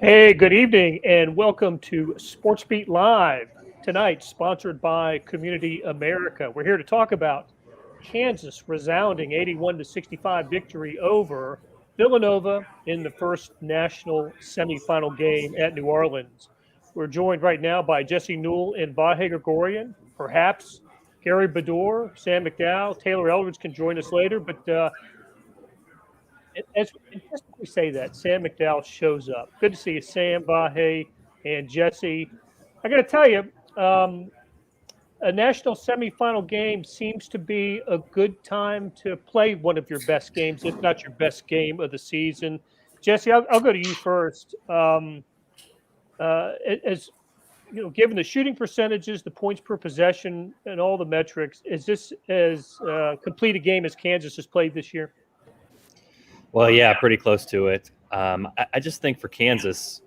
Hey, good evening, and welcome to Sports Beat Live. Tonight, sponsored by Community America. We're here to talk about Kansas resounding 81 to 65 victory over Villanova in the first national semifinal game at New Orleans. We're joined right now by Jesse Newell and Vahe Gregorian. Perhaps Gary Bedore, Sam McDowell, Taylor Eldridge can join us later, but just we say that, Sam McDowell shows up. Good to see you, Sam, Vahe, and Jesse. I got to tell you, a national semifinal game seems to be a good time to play one of your best games, if not your best game of the season. Jesse, I'll go to you first. As you know, given the shooting percentages, the points per possession, and all the metrics, is this as complete a game as Kansas has played this year? Well, yeah, pretty close to it. I just think for Kansas,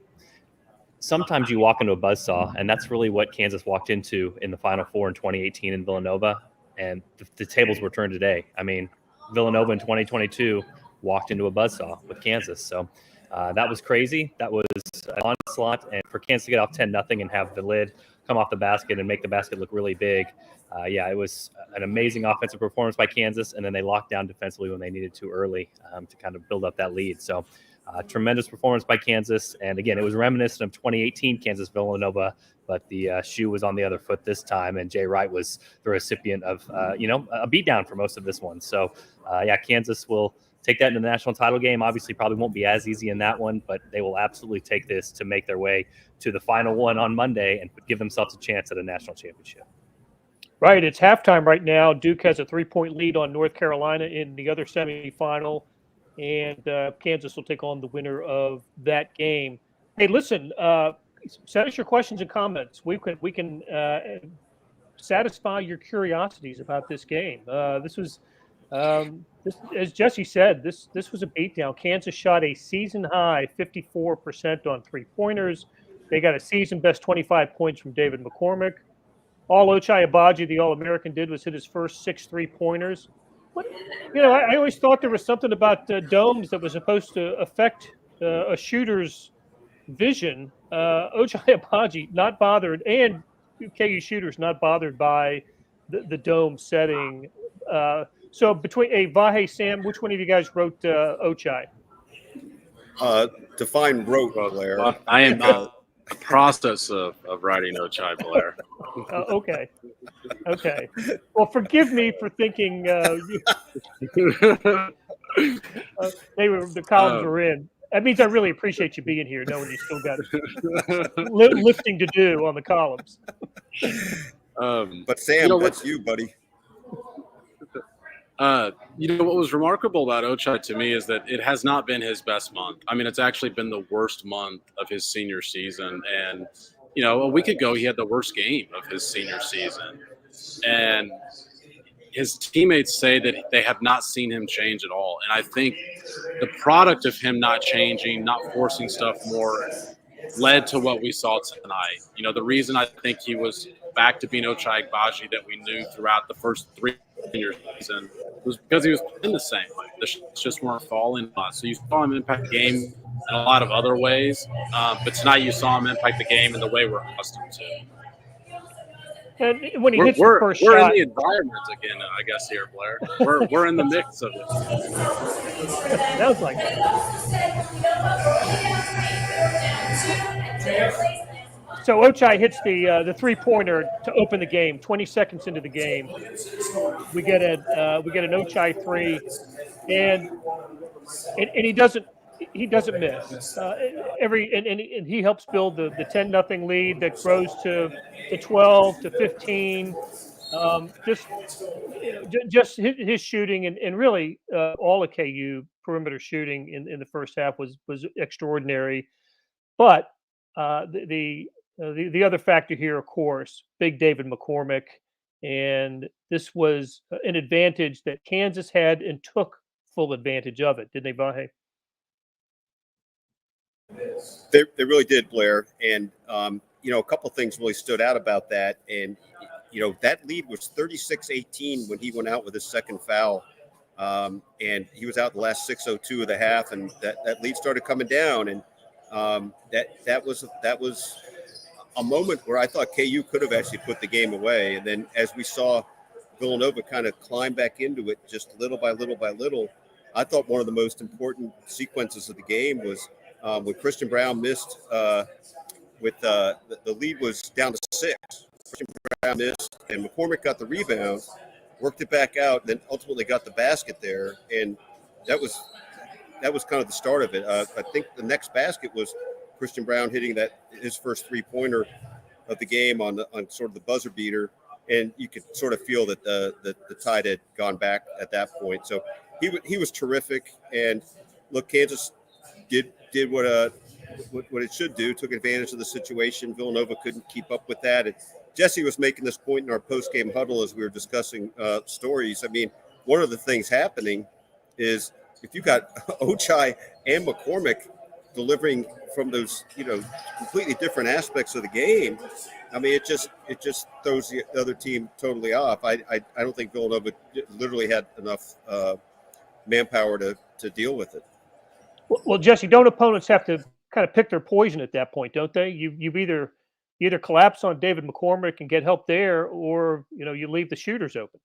sometimes you walk into a buzzsaw, and that's really what Kansas walked into in the Final Four in 2018 in Villanova, and the tables were turned today. I mean, Villanova in 2022 walked into a buzzsaw with Kansas, so that was crazy. That was an onslaught, and for Kansas to get off 10-0 and have the lid come off the basket and make the basket look really big, it was an amazing offensive performance by Kansas, and then they locked down defensively when they needed to early to kind of build up that lead. So tremendous performance by Kansas, and again, it was reminiscent of 2018 Kansas-Villanova, but the shoe was on the other foot this time, and Jay Wright was the recipient of a beatdown for most of this one. So Kansas will take that into the national title game. Obviously, probably won't be as easy in that one, but they will absolutely take this to make their way to the final one on Monday and give themselves a chance at a national championship. Right. It's halftime right now. Duke has a 3-point lead on North Carolina in the other semifinal, and Kansas will take on the winner of that game. Hey, listen, send us your questions and comments. We can satisfy your curiosities about this game. This was as Jesse said, this was a beatdown. Kansas shot a season-high 54% on three-pointers. They got a season-best 25 points from David McCormick. All Ochai Agbaji, the All-American, did was hit his first 6 3-pointers. I always thought there was something about domes that was supposed to affect a shooter's vision. Ochai Agbaji not bothered, and KU shooters not bothered by the dome setting. So between Vahe, Sam, which one of you guys wrote Ochai? Define wrote, Blair. I am the process of writing Ochai, Blair. Okay. Well, forgive me for thinking the columns were in. That means I really appreciate you being here, knowing you still got lifting to do on the columns. But Sam, that's you, buddy. What was remarkable about Ochai to me is that it has not been his best month. I mean, it's actually been the worst month of his senior season. And, a week ago, he had the worst game of his senior season. And his teammates say that they have not seen him change at all. And I think the product of him not changing, not forcing stuff more, led to what we saw tonight. The reason I think he was back to being Ochai Agbaji that we knew throughout the first 3 years season was because he was playing the same way. The shots just weren't falling. So you saw him impact the game in a lot of other ways, but tonight you saw him impact the game in the way we're accustomed to. And when he hits the first shot, we're in the environment again, I guess here, Blair. We're in the mix of it. Sounds like that. So Ochai hits the 3-pointer to open the game. 20 seconds into the game, we get an Ochai 3, and he doesn't miss. And he helps build the 10-0 lead that grows to 12 to 15. Just his shooting and really all of KU perimeter shooting in the first half was extraordinary. But the other factor here, of course, big David McCormick, and this was an advantage that Kansas had and took full advantage of it, didn't they, Vahe? They really did, Blair. And, a couple of things really stood out about that. And, that lead was 36-18 when he went out with his second foul. And he was out the last 6:02 of the half, and that lead started coming down. And That was a moment where I thought KU could have actually put the game away. And then as we saw Villanova kind of climb back into it just little by little by little, I thought one of the most important sequences of the game was when Christian Brown missed with the lead was down to 6. Christian Brown missed, and McCormick got the rebound, worked it back out, and then ultimately got the basket there. And that was kind of the start of it. I think the next basket was Christian Brown hitting his first 3-pointer of the game on sort of the buzzer beater, and you could sort of feel that the tide had gone back at that point. So he was terrific. And look, Kansas did what it should do, took advantage of the situation. Villanova couldn't keep up with that. And Jesse was making this point in our post-game huddle as we were discussing stories. I mean, one of the things happening is if you got Ochai and McCormick delivering from those, completely different aspects of the game, I mean, it just throws the other team totally off. I don't think Villanova literally had enough manpower to deal with it. Well, Jesse, don't opponents have to kind of pick their poison at that point, don't they? You either collapse on David McCormick and get help there, or you leave the shooters open.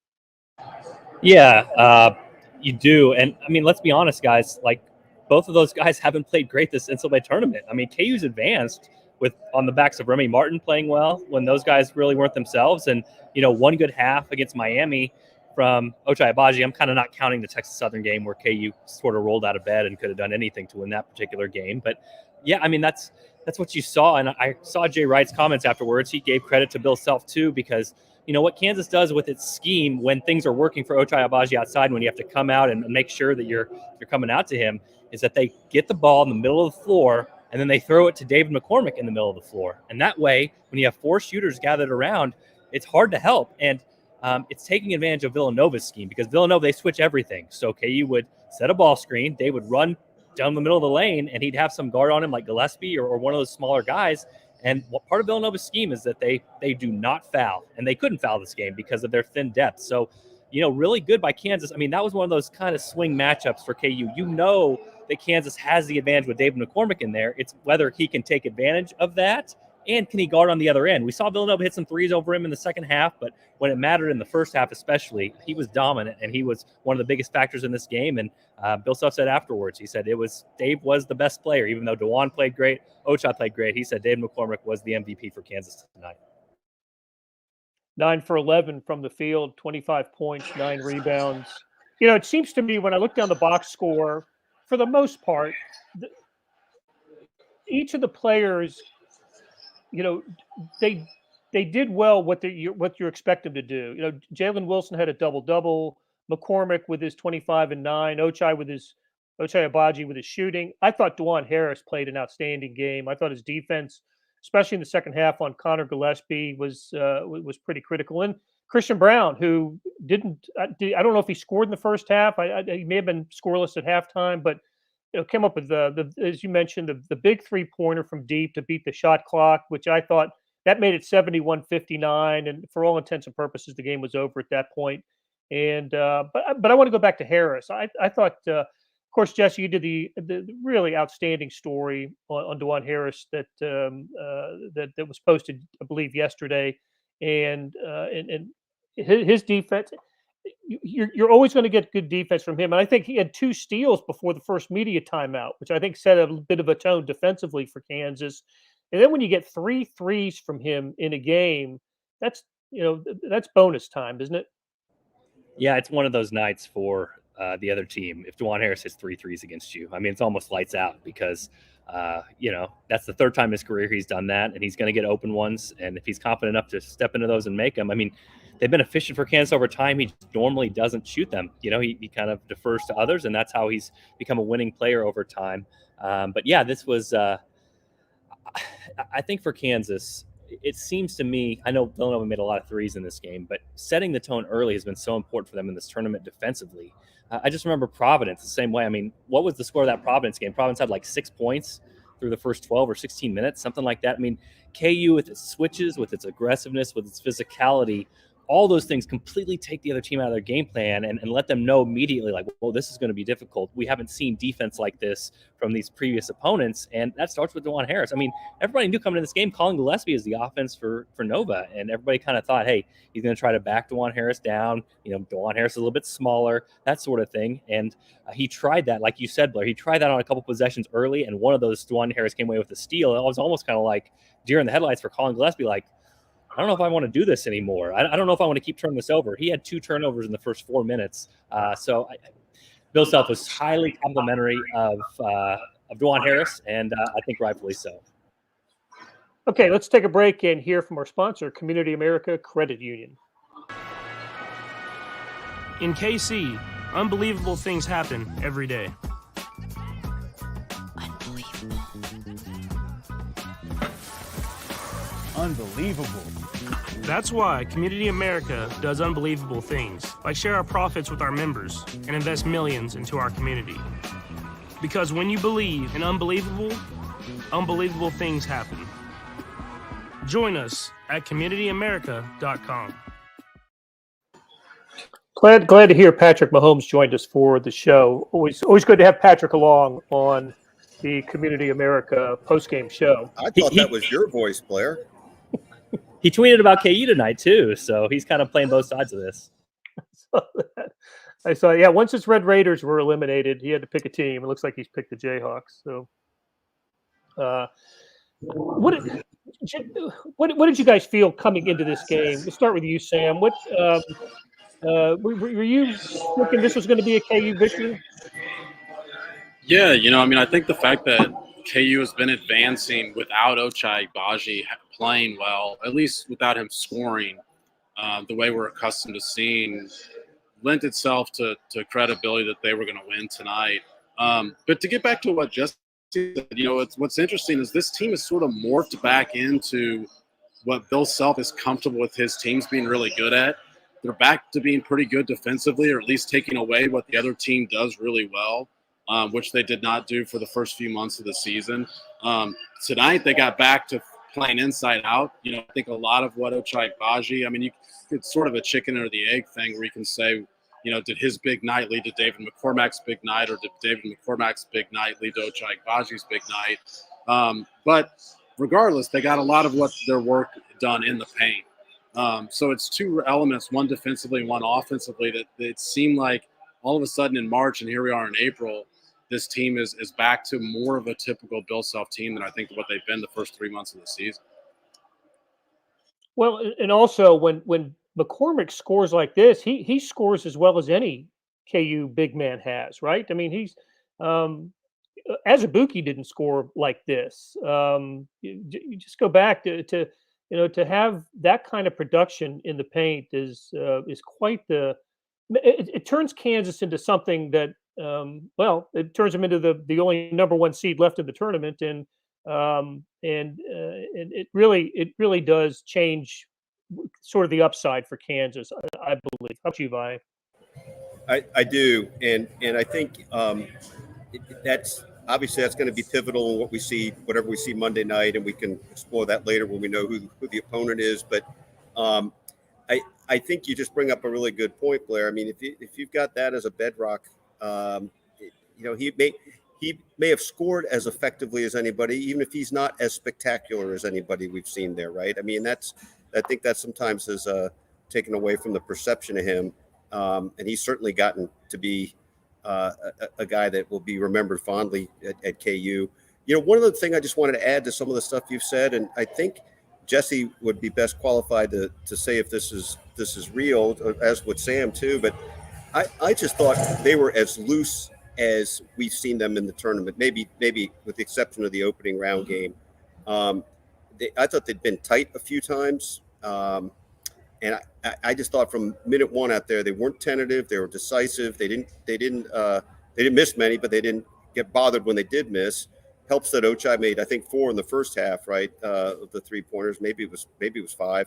Yeah, you do. And I mean, let's be honest, guys. Like, both of those guys haven't played great this NCAA tournament. I mean, KU's advanced on the backs of Remy Martin playing well when those guys really weren't themselves. And, one good half against Miami from Ochai Agbaji. I'm kind of not counting the Texas Southern game where KU sort of rolled out of bed and could have done anything to win that particular game. But yeah, I mean, that's what you saw. And I saw Jay Wright's comments afterwards. He gave credit to Bill Self too, because what Kansas does with its scheme when things are working for Ochai Agbaji outside, when you have to come out and make sure that you're coming out to him, is that they get the ball in the middle of the floor and then they throw it to David McCormick in the middle of the floor. And that way, when you have 4 shooters gathered around, it's hard to help. And it's taking advantage of Villanova's scheme, because Villanova, they switch everything. So KU would set a ball screen, they would run down the middle of the lane, and he'd have some guard on him like Gillespie or one of those smaller guys. And what part of Villanova's scheme is that they do not foul, and they couldn't foul this game because of their thin depth. So, really good by Kansas. I mean, that was one of those kind of swing matchups for KU. That Kansas has the advantage with David McCormick in there. It's whether he can take advantage of that and can he guard on the other end. We saw Villanova hit some threes over him in the second half, but when it mattered in the first half especially, he was dominant, and he was one of the biggest factors in this game. And Bill Self said afterwards, he said Dave was the best player, even though DeJuan played great, Ochai played great. He said David McCormick was the MVP for Kansas tonight. 9 for 11 from the field, 25 points, 9 rebounds. It seems to me when I look down the box score, for the most part, each of the players, they did well what you expect them to do. Jalen Wilson had a double-double, McCormick with his 25 and 9, Ochai Agbaji with his shooting. I thought DeJuan Harris played an outstanding game. I thought his defense, especially in the second half on Connor Gillespie, was pretty critical. And Christian Brown, who I don't know if he scored in the first half. He may have been scoreless at halftime, but came up with the as you mentioned, the big 3-pointer from deep to beat the shot clock, which I thought that made it 71-59, and for all intents and purposes, the game was over at that point. And but I want to go back to Harris. I thought, of course, Jesse, you did the really outstanding story on DeJuan Harris that was posted, I believe, yesterday, and his defense. You're always going to get good defense from him. And I think he had 2 steals before the first media timeout, which I think set a bit of a tone defensively for Kansas. And then when you get 3 threes from him in a game, that's bonus time, isn't it? Yeah, it's one of those nights for the other team. If DeJuan Harris hits 3 threes against you, I mean, it's almost lights out, because that's the 3rd time in his career he's done that, and he's going to get open ones. And if he's confident enough to step into those and make them, I mean, they've been efficient for Kansas over time. He normally doesn't shoot them. He kind of defers to others, and that's how he's become a winning player over time. But yeah, this was, I think for Kansas, it seems to me, I know Villanova made a lot of threes in this game, but setting the tone early has been so important for them in this tournament defensively. I just remember Providence the same way. I mean, what was the score of that Providence game? Providence had like 6 points through the first 12 or 16 minutes, something like that. I mean, KU with its switches, with its aggressiveness, with its physicality, all those things completely take the other team out of their game plan and let them know immediately, like, well, this is going to be difficult. We haven't seen defense like this from these previous opponents, and that starts with DeJuan Harris. I mean, everybody knew coming into this game, Colin Gillespie is the offense for Nova, and everybody kind of thought, hey, he's going to try to back DeJuan Harris down. DeJuan Harris is a little bit smaller, that sort of thing, and he tried that, like you said, Blair. He tried that on a couple possessions early, and one of those, DeJuan Harris came away with a steal. It was almost kind of like deer in the headlights for Colin Gillespie, like, I don't know if I want to do this anymore. I don't know if I want to keep turning this over. He had 2 turnovers in the first 4 minutes. Bill Self was highly complimentary of DeJuan Harris, and I think rightfully so. Okay, let's take a break and hear from our sponsor, Community America Credit Union. In KC, unbelievable things happen every day. Unbelievable. That's why Community America does unbelievable things, like share our profits with our members and invest millions into our community. Because when you believe in unbelievable, unbelievable things happen. Join us at communityamerica.com. Glad to hear Patrick Mahomes joined us for the show. Always good to have Patrick along on the Community America postgame show. I thought that was your voice, Blair. He tweeted about KU tonight too, so he's kind of playing both sides of this. I saw, yeah. Once his Red Raiders were eliminated, he had to pick a team. It looks like he's picked the Jayhawks. So, what did you guys feel coming into this game? We'll start with you, Sam. What were you thinking this was going to be a KU victory? Yeah, I think the fact that KU has been advancing without Ochai Agbaji playing well, at least without him scoring, the way we're accustomed to seeing, lent itself to credibility that they were going to win tonight. But to get back to what Jesse said, what's interesting is this team has sort of morphed back into what Bill Self is comfortable with his teams being really good at. They're back to being pretty good defensively, or at least taking away what the other team does really well, which they did not do for the first few months of the season. Tonight, they got back to playing inside out. I think a lot of what Ochai Agbaji, it's sort of a chicken or the egg thing where you can say, did his big night lead to David McCormack's big night, or did David McCormack's big night lead to Ochai Agbaji's big night? But regardless, they got a lot of what their work done in the paint. So it's 2 elements, one defensively and one offensively, that it seemed like all of a sudden in March, and here we are in April, this team is back to more of a typical Bill Self team than I think what they've been the first 3 months of the season. Well, and also when McCormack scores like this, he scores as well as any KU big man has, right? He's Azubuike didn't score like this. You just go back to have that kind of production in the paint is quite the. It turns Kansas into something that it turns them into the only number 1 seed left in the tournament, and it really does change sort of the upside for Kansas, I believe. How about you, Vi? I do, and I think that's obviously that's going to be pivotal in whatever we see Monday night, and we can explore that later when we know who the opponent is. But I think you just bring up a really good point, Blair. If you've got that as a bedrock, he may have scored as effectively as anybody, even if he's not as spectacular as anybody we've seen there, right? I think that sometimes is taken away from the perception of him, and he's certainly gotten to be a guy that will be remembered fondly at KU. One of the things I just wanted to add to some of the stuff you've said, and I think Jesse would be best qualified to say if this is real, as would Sam too. But I just thought they were as loose as we've seen them in the tournament, maybe with the exception of the opening round game. I thought they'd been tight a few times, and I just thought from minute 1 out there they weren't tentative. They were decisive. They didn't miss many, but they didn't get bothered when they did miss. Helps that Ochai made, I think, 4 in the first half, right, of the 3-pointers. Maybe it was 5.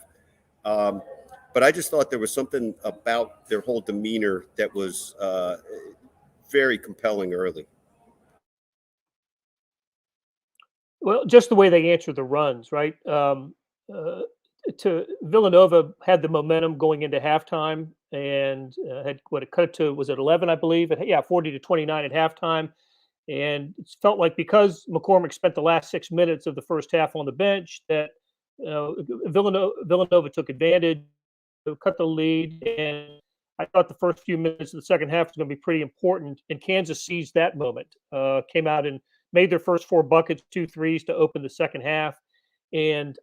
But I just thought there was something about their whole demeanor that was very compelling early. Well, just the way they answer the runs, right? to Villanova had the momentum going into halftime and had what it cut to was at 11, I believe. 40-29 at halftime. And it felt like because McCormick spent the last 6 minutes of the first half on the bench, that Villanova took advantage, cut the lead, and I thought the first few minutes of the second half was going to be pretty important. And Kansas seized that moment, came out and made their first 4 buckets, 2 threes to open the second half, and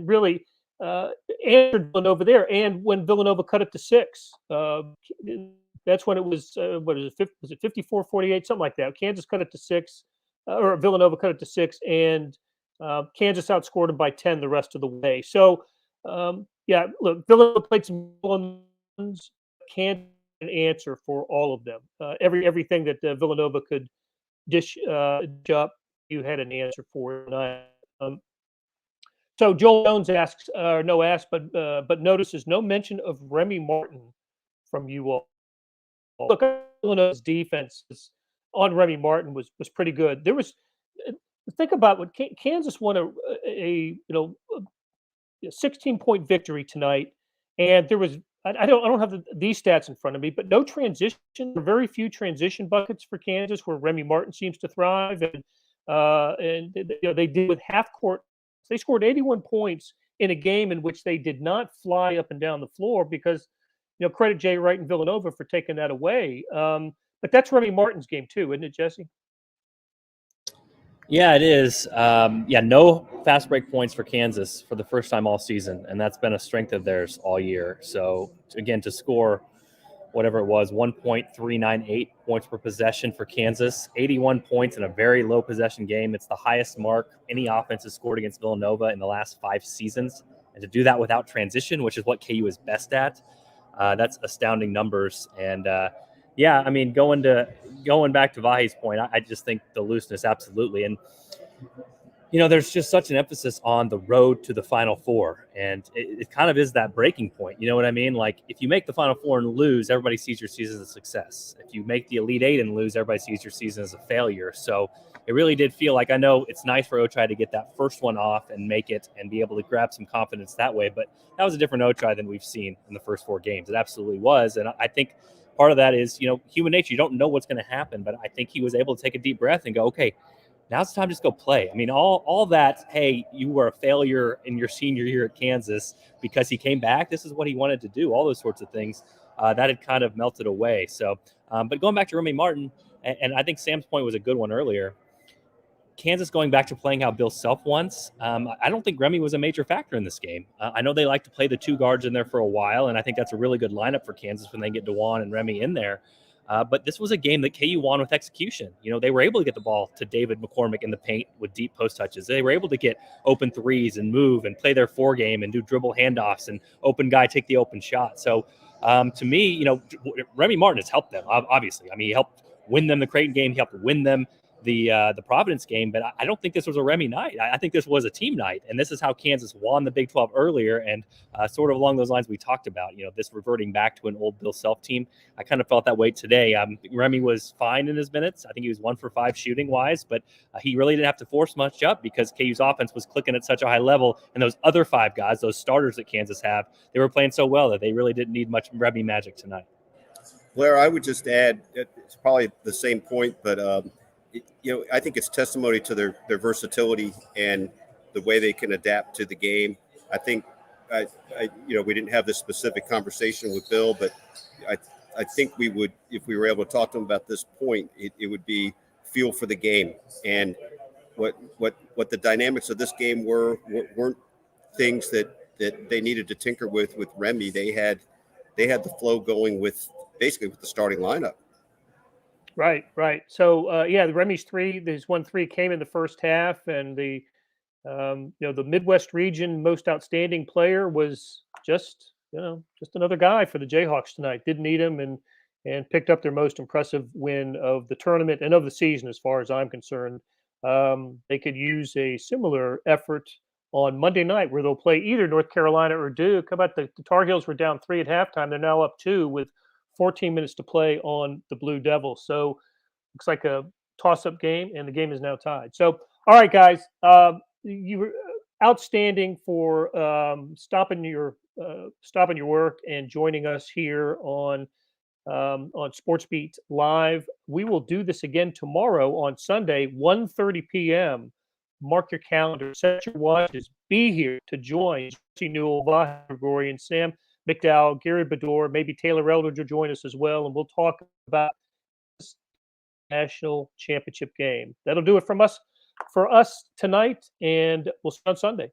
really answered Villanova there. And when Villanova cut it to 6, that's when it was what is it? Was it 54-48, something like that? Kansas cut it to 6, or Villanova cut it to 6, and Kansas outscored them by 10 the rest of the way. So look, Villanova played some ones, can't answer for all of them. Everything that Villanova could dish up, you had an answer for tonight. So Joel Jones asks, but notices no mention of Remy Martin from you all. Look, Villanova's defense on Remy Martin was pretty good. There was think about what Kansas won a 16-point victory tonight, and there was I don't have these stats in front of me, but no transition, very few transition buckets for Kansas where Remy Martin seems to thrive, and they did with half court. They scored 81 points in a game in which they did not fly up and down the floor because, credit Jay Wright and Villanova for taking that away. But that's Remy Martin's game too, isn't it, Jesse? Yeah, it is. No fast break points for Kansas for the first time all season, and that's been a strength of theirs all year. So, again, to score whatever it was, 1.398 points per possession for Kansas, 81 points in a very low possession game. It's the highest mark any offense has scored against Villanova in the last 5 seasons. And to do that without transition, which is what KU is best at, that's astounding numbers. And going back to Vahi's point, I just think the looseness, absolutely. And, there's just such an emphasis on the road to the Final Four. And it kind of is that breaking point. You know what I mean? Like, if you make the Final Four and lose, everybody sees your season as a success. If you make the Elite Eight and lose, everybody sees your season as a failure. So it really did feel like, I know it's nice for Ochai to get that first one off and make it and be able to grab some confidence that way. But that was a different Ochai than we've seen in the first 4 games. It absolutely was. And I think part of that is, human nature. You don't know what's going to happen. But I think he was able to take a deep breath and go, okay, now it's time to just go play. I mean, all that, hey, you were a failure in your senior year at Kansas because he came back. This is what he wanted to do, all those sorts of things. That had kind of melted away. So, but going back to Remy Martin, and I think Sam's point was a good one earlier, Kansas going back to playing how Bill Self wants. I don't think Remy was a major factor in this game. I know they like to play the 2 guards in there for a while, and I think that's a really good lineup for Kansas when they get DeJuan and Remy in there. But this was a game that KU won with execution. They were able to get the ball to David McCormick in the paint with deep post touches. They were able to get open threes and move and play their 4 game and do dribble handoffs and open guy take the open shot. So to me, Remy Martin has helped them, obviously. I mean, he helped win them the Creighton game. He helped win them the Providence game, but I don't think this was a Remy night. I think this was a team night, and this is how Kansas won the Big 12 earlier, and sort of along those lines we talked about, this reverting back to an old Bill Self team. I kind of felt that way today. Remy was fine in his minutes. I think he was 1 for 5 shooting wise, but he really didn't have to force much up because KU's offense was clicking at such a high level, and those other 5 guys, those starters that Kansas have, they were playing so well that they really didn't need much Remy magic tonight. Blair, I would just add, it's probably the same point, but I think it's testimony to their versatility and the way they can adapt to the game. I think, we didn't have this specific conversation with Bill, but I think we would, if we were able to talk to him about this point, it would be feel for the game. And what the dynamics of this game weren't things that they needed to tinker with Remy. They had the flow going with basically with the starting lineup. Right. So, the Remy's 3, his 1-3 came in the first half, and the Midwest region most outstanding player was just another guy for the Jayhawks tonight. Didn't need him and picked up their most impressive win of the tournament and of the season, as far as I'm concerned. They could use a similar effort on Monday night, where they'll play either North Carolina or Duke. How about the Tar Heels were down 3 at halftime? They're now up 2 with 14 minutes to play on the Blue Devils. So looks like a toss-up game, and the game is now tied. So, all right, guys, outstanding for stopping your work and joining us here on Sports Beat Live. We will do this again tomorrow on Sunday, 1:30 p.m. Mark your calendar, set your watches, be here to join Jesse Newell, Vahe Gregorian, Sam McDowell, Gary Bedore, maybe Taylor Eldridge will join us as well, and we'll talk about this national championship game. That'll do it for us tonight, and we'll see you on Sunday.